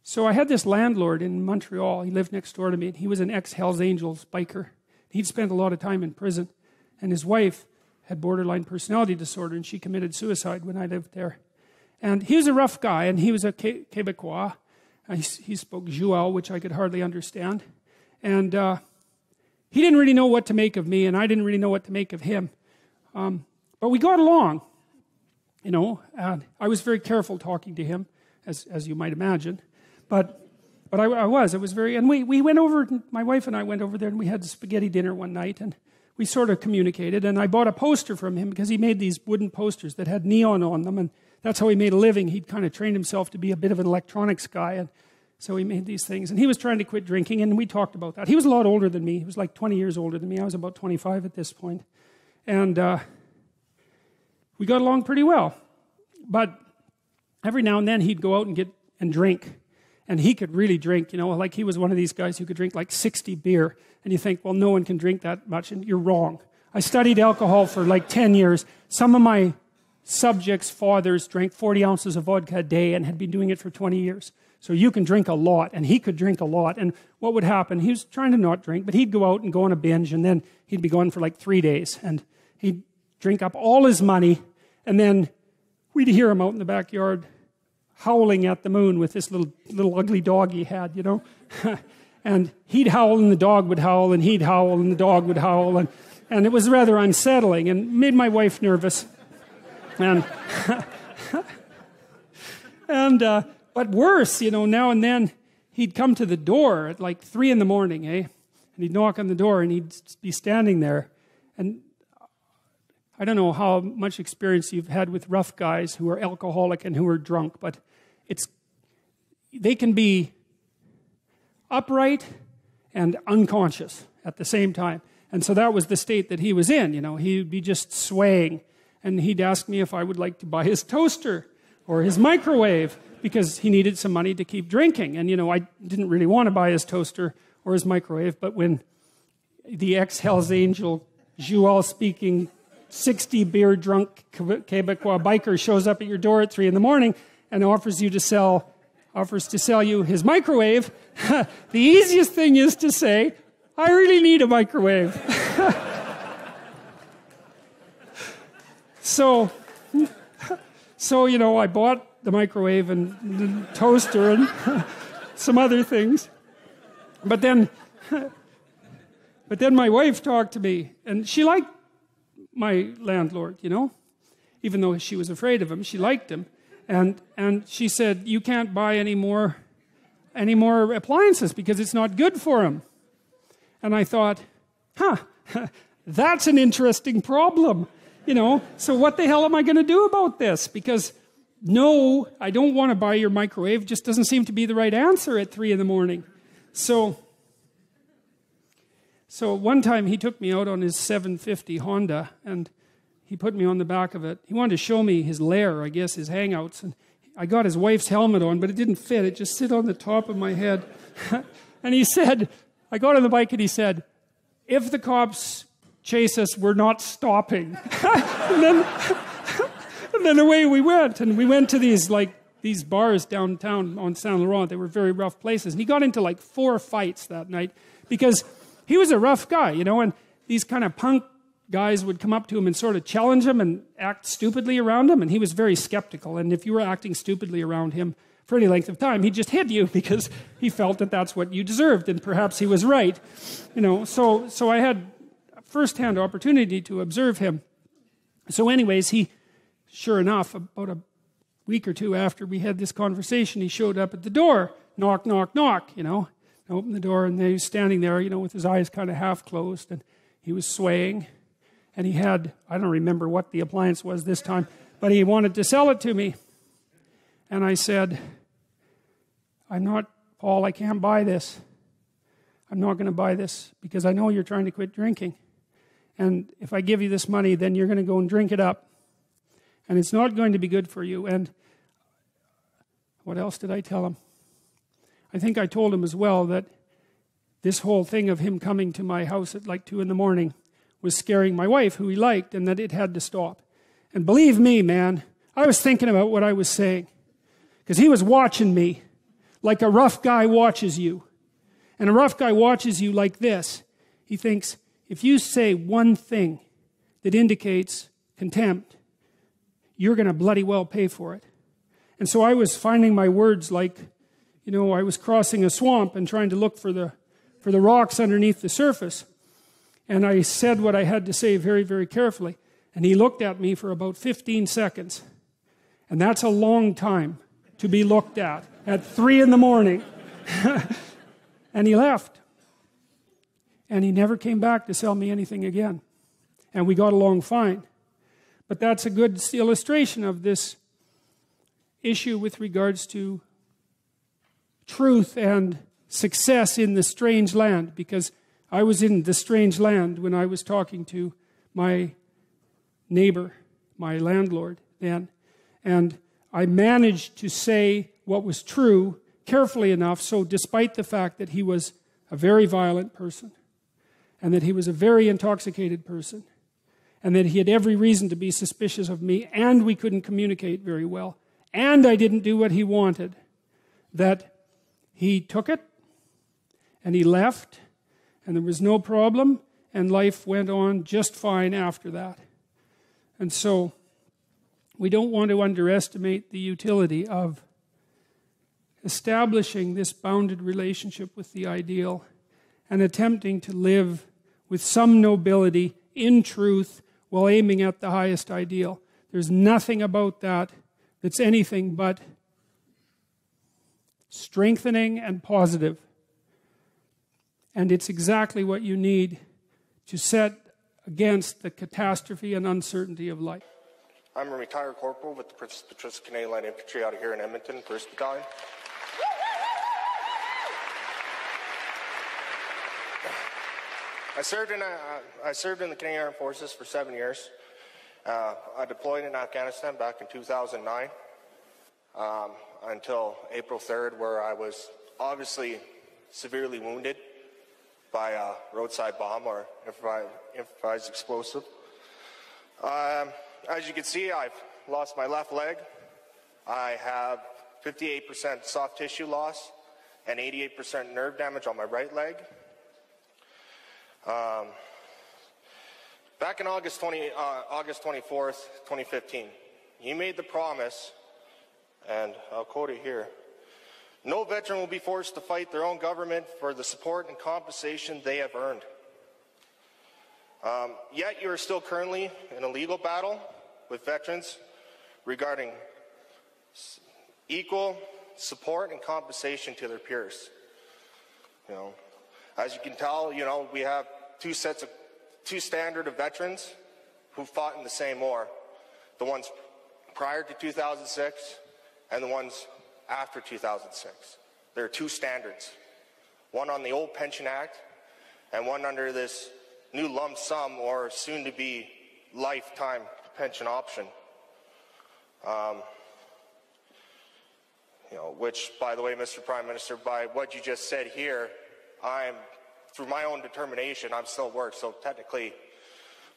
So I had this landlord in Montreal. He lived next door to me, and he was an ex-Hells Angels biker. He'd spent a lot of time in prison, and his wife had borderline personality disorder, and she committed suicide when I lived there. And he was a rough guy, and he was a Quebecois. He spoke Joual, which I could hardly understand. And he didn't really know what to make of me, and I didn't really know what to make of him. But we got along, you know. And I was very careful talking to him, as you might imagine. But I was very, and we went over, my wife and I went over there, and we had spaghetti dinner one night, and we sort of communicated, and I bought a poster from him because he made these wooden posters that had neon on them, and that's how he made a living. He'd kind of trained himself to be a bit of an electronics guy, and so he made these things. And he was trying to quit drinking, and we talked about that. He was a lot older than me. He was like 20 years older than me. I was about 25 at this point. And we got along pretty well. But every now and then he'd go out and drink. And he could really drink, you know, like he was one of these guys who could drink like 60 beer. And you think, well, no one can drink that much, and you're wrong. I studied alcohol for like 10 years. Some of my subjects' fathers drank 40 ounces of vodka a day and had been doing it for 20 years. So you can drink a lot, and he could drink a lot. And what would happen, he was trying to not drink, but he'd go out and go on a binge, and then he'd be gone for like 3 days. And he'd drink up all his money, and then we'd hear him out in the backyard howling at the moon with this little ugly dog he had, you know. And he'd howl, and the dog would howl, and he'd howl, and the dog would howl. And it was rather unsettling and made my wife nervous. And but worse, you know, now and then he'd come to the door at like 3 a.m, and he'd knock on the door, and he'd be standing there. And I don't know how much experience you've had with rough guys who are alcoholic and who are drunk, but they can be upright and unconscious at the same time. And so that was the state that he was in, you know. He'd be just swaying. And he'd ask me if I would like to buy his toaster or his microwave, because he needed some money to keep drinking. And, you know, I didn't really want to buy his toaster or his microwave, but when the ex-Hells Angel, Joual speaking, 60 beer drunk Quebecois biker shows up at your door at 3 a.m. and offers to sell you his microwave, the easiest thing is to say, I really need a microwave. So, you know, I bought the microwave and the toaster and some other things. But then my wife talked to me, and she liked my landlord, you know. Even though she was afraid of him, she liked him. And she said, you can't buy any more appliances because it's not good for him. And I thought, that's an interesting problem. You know, so what the hell am I going to do about this? Because no, I don't want to buy your microwave. Just doesn't seem to be the right answer at 3 a.m. So one time he took me out on his 750 Honda, and he put me on the back of it. He wanted to show me his lair, I guess, his hangouts. And I got his wife's helmet on, but it didn't fit. It just sit on the top of my head. And he said, I got on the bike, and he said, if the cops chase us, we're not stopping. and then away we went. And we went to these bars downtown on Saint Laurent. They were very rough places. And he got into like 4 fights that night because he was a rough guy, you know, and these kind of punk guys would come up to him and sort of challenge him and act stupidly around him. And he was very skeptical. And if you were acting stupidly around him for any length of time, he'd just hit you because he felt that that's what you deserved. And perhaps he was right, you know. So I had first-hand opportunity to observe him. So anyways, sure enough, about a week or 2 after we had this conversation, he showed up at the door. Knock, knock, knock, you know. I opened the door, and he was standing there, you know, with his eyes kind of half closed, and he was swaying. And he had, I don't remember what the appliance was this time, but he wanted to sell it to me. And I said, Paul, I can't buy this. I'm not going to buy this because I know you're trying to quit drinking. And if I give you this money, then you're going to go and drink it up. And it's not going to be good for you. And what else did I tell him? I think I told him as well that this whole thing of him coming to my house at like 2 a.m. was scaring my wife, who he liked, and that it had to stop. And believe me, man, I was thinking about what I was saying. Because he was watching me like a rough guy watches you. And a rough guy watches you like this. He thinks, if you say one thing that indicates contempt, you're going to bloody well pay for it. And so I was finding my words like, I was crossing a swamp and trying to look for the rocks underneath the surface. And I said what I had to say very, very carefully. And he looked at me for about 15 seconds. And that's a long time to be looked at 3 a.m. And he left. And he never came back to sell me anything again. And we got along fine. But that's a good illustration of this issue with regards to truth and success in the strange land. Because I was in the strange land when I was talking to my neighbor, my landlord then. And I managed to say what was true carefully enough, so despite the fact that he was a very violent person, and that he was a very intoxicated person, and that he had every reason to be suspicious of me, and we couldn't communicate very well, and I didn't do what he wanted, that he took it, and he left, and there was no problem, and life went on just fine after that. And so, we don't want to underestimate the utility of establishing this bounded relationship with the ideal and attempting to live with some nobility in truth while aiming at the highest ideal. There's nothing about that that's anything but strengthening and positive. And it's exactly what you need to set against the catastrophe and uncertainty of life. I'm a retired corporal with the Peterson Canadian Light Infantry out here in Edmonton, 1st Battalion. I served in the Canadian Armed Forces for 7 years. I deployed in Afghanistan back in 2009 until April 3rd, where I was obviously severely wounded by a roadside bomb or improvised explosive. As you can see, I've lost my left leg. I have 58% soft tissue loss and 88% nerve damage on my right leg. Back in August 24th, 2015, you made the promise, and I'll quote it here, "No veteran will be forced to fight their own government for the support and compensation they have earned." Yet you are still currently in a legal battle with veterans regarding equal support and compensation to their peers. As you can tell, we have two standard of veterans who fought in the same war. The ones prior to 2006 and the ones after 2006. There are two standards. One on the old Pension Act and one under this new lump sum or soon-to-be lifetime pension option. Which, by the way, Mr. Prime Minister, by what you just said here, through my own determination, I'm still at work. So technically,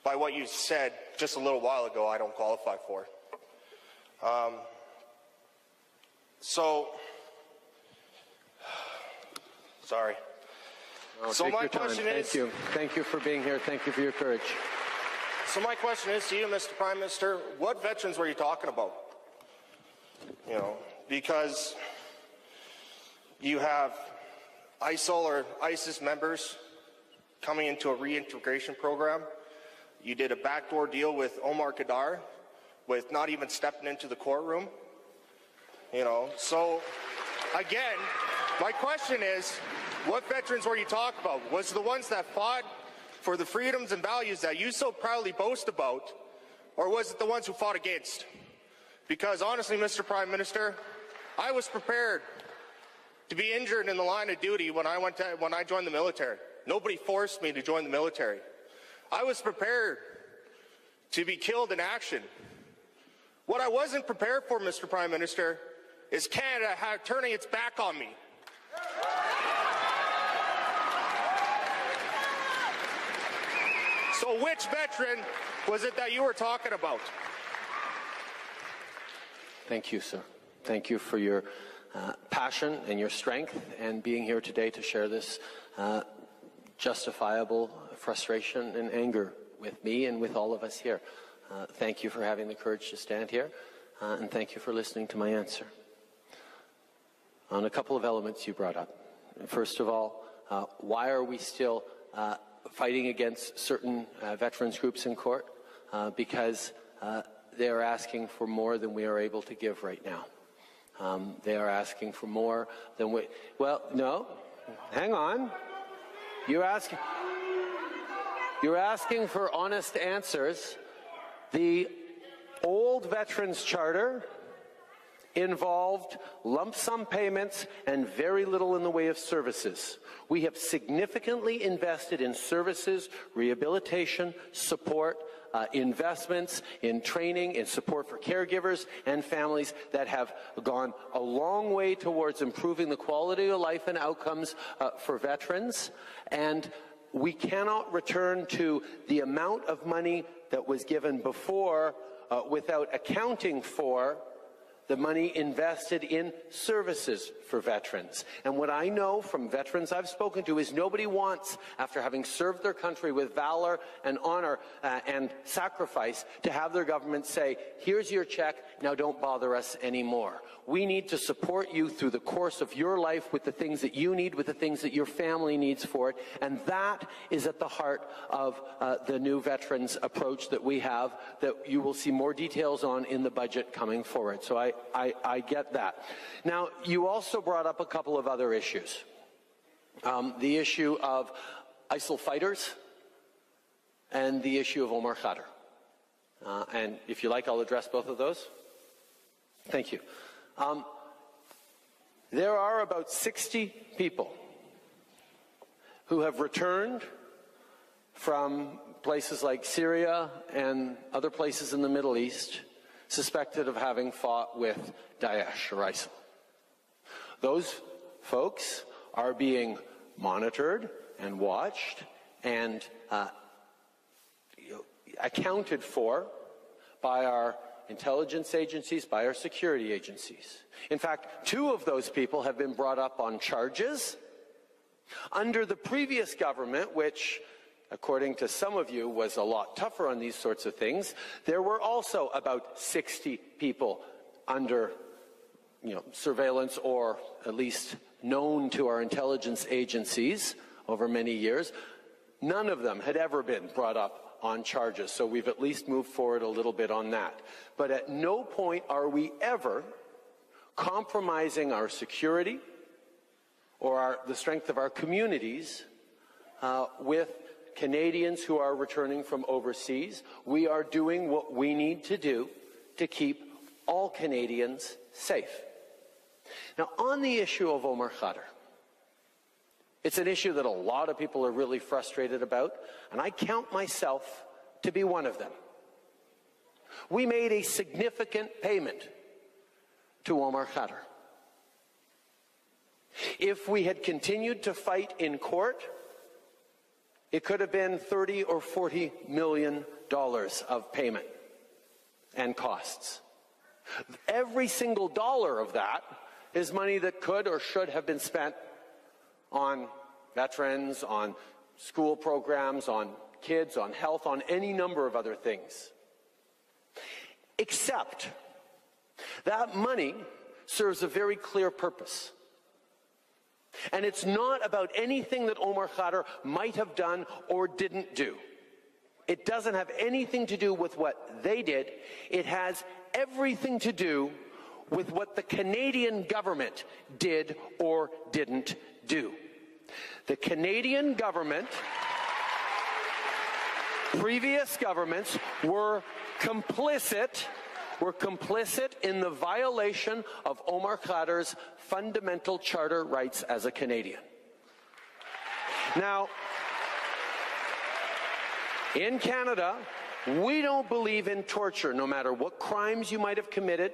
by what you said just a little while ago, I don't qualify for. Sorry. No, so take my your time. question is... Thank you for being here. Thank you for your courage. So my question is to you, Mr. Prime Minister, what veterans were you talking about? Because you have ISIL or ISIS members coming into a reintegration program. You did a backdoor deal with Omar Khadr with not even stepping into the courtroom. So again, my question is, what veterans were you talking about? Was it the ones that fought for the freedoms and values that you so proudly boast about, or was it the ones who fought against? Because honestly, Mr. Prime Minister, I was prepared to be injured in the line of duty when I joined the military. Nobody forced me to join the military. I was prepared to be killed in action. What I wasn't prepared for, Mr. Prime Minister, is Canada turning its back on me. So which veteran was it that you were talking about? Thank you, sir. Thank you for your passion and your strength and being here today to share this justifiable frustration and anger with me and with all of us here. Thank you for having the courage to stand here, and thank you for listening to my answer. On a couple of elements you brought up. First of all, why are we still fighting against certain veterans groups in court? Because they are asking for more than we are able to give right now. They are asking for more than we... Well, no, hang on. You're asking for honest answers. The old Veterans Charter involved lump sum payments and very little in the way of services. We have significantly invested in services, rehabilitation, support, investments in training, in support for caregivers and families that have gone a long way towards improving the quality of life and outcomes for veterans. And we cannot return to the amount of money that was given before without accounting for the money invested in services for veterans. And what I know from veterans I've spoken to is nobody wants, after having served their country with valor and honor and sacrifice, to have their government say, here's your check, now don't bother us anymore. We need to support you through the course of your life with the things that you need, with the things that your family needs for it. And that is at the heart of the new veterans approach that we have, that you will see more details on in the budget coming forward. So I get that. Now, you also brought up a couple of other issues. The issue of ISIL fighters and the issue of Omar Khadr. And if you like, I'll address both of those. Thank you. There are about 60 people who have returned from places like Syria and other places in the Middle East suspected of having fought with Daesh or ISIL. Those folks are being monitored and watched and accounted for by our intelligence agencies, by our security agencies. In fact, 2 of those people have been brought up on charges. Under the previous government, which, according to some of you, was a lot tougher on these sorts of things, there were also about 60 people under surveillance, or at least known to our intelligence agencies over many years. None of them had ever been brought up on charges, so we've at least moved forward a little bit on that. But at no point are we ever compromising our security or the strength of our communities with Canadians who are returning from overseas. We are doing what we need to do to keep all Canadians safe. Now, on the issue of Omar Khadr, it's an issue that a lot of people are really frustrated about, and I count myself to be one of them. We made a significant payment to Omar Khadr. If we had continued to fight in court, it could have been $30 or $40 million of payment and costs. Every single dollar of that is money that could or should have been spent on veterans, on school programs, on kids, on health, on any number of other things. Except that money serves a very clear purpose. And it's not about anything that Omar Khadr might have done or didn't do. It doesn't have anything to do with what they did. It has everything to do with what the Canadian government did or didn't do. The Canadian government, previous governments, were complicit in the violation of Omar Khadr's fundamental charter rights as a Canadian. Now, in Canada, we don't believe in torture, no matter what crimes you might have committed,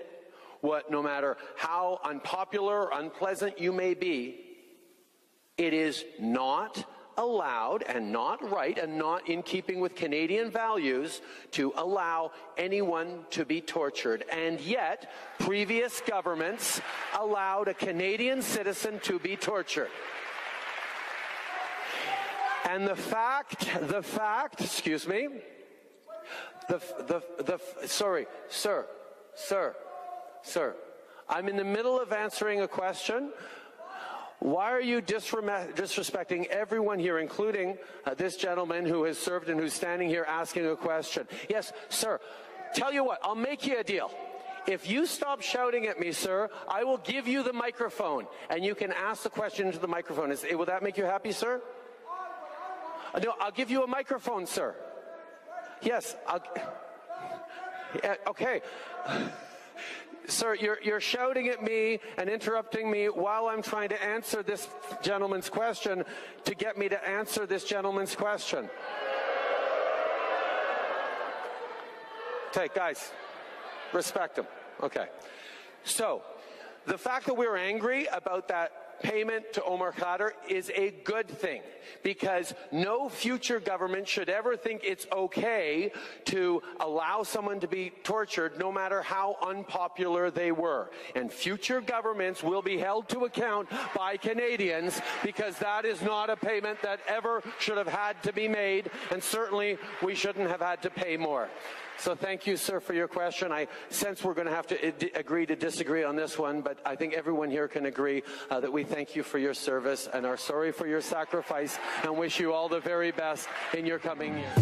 no matter how unpopular or unpleasant you may be. It is not allowed and not right and not in keeping with Canadian values to allow anyone to be tortured. And yet, previous governments allowed a Canadian citizen to be tortured. And the fact, excuse me, sorry, sir, I'm in the middle of answering a question. Why are you disrespecting everyone here, including this gentleman who has served and who's standing here asking a question? Yes, sir. Tell you what, I'll make you a deal. If you stop shouting at me, sir, I will give you the microphone, and you can ask the question into the microphone. Will that make you happy, sir? No, I'll give you a microphone, sir. Yes, okay. Sir, you're shouting at me and interrupting me while I'm trying to answer this gentleman's question to get me to answer this gentleman's question. Okay, guys, respect him. Okay. So, the fact that we're angry about that payment to Omar Khadr is a good thing, because no future government should ever think it's okay to allow someone to be tortured, no matter how unpopular they were. And future governments will be held to account by Canadians, because that is not a payment that ever should have had to be made, and certainly we shouldn't have had to pay more. So thank you, sir, for your question. I sense we're going to have to agree to disagree on this one, but I think everyone here can agree that we thank you for your service and are sorry for your sacrifice and wish you all the very best in your coming years.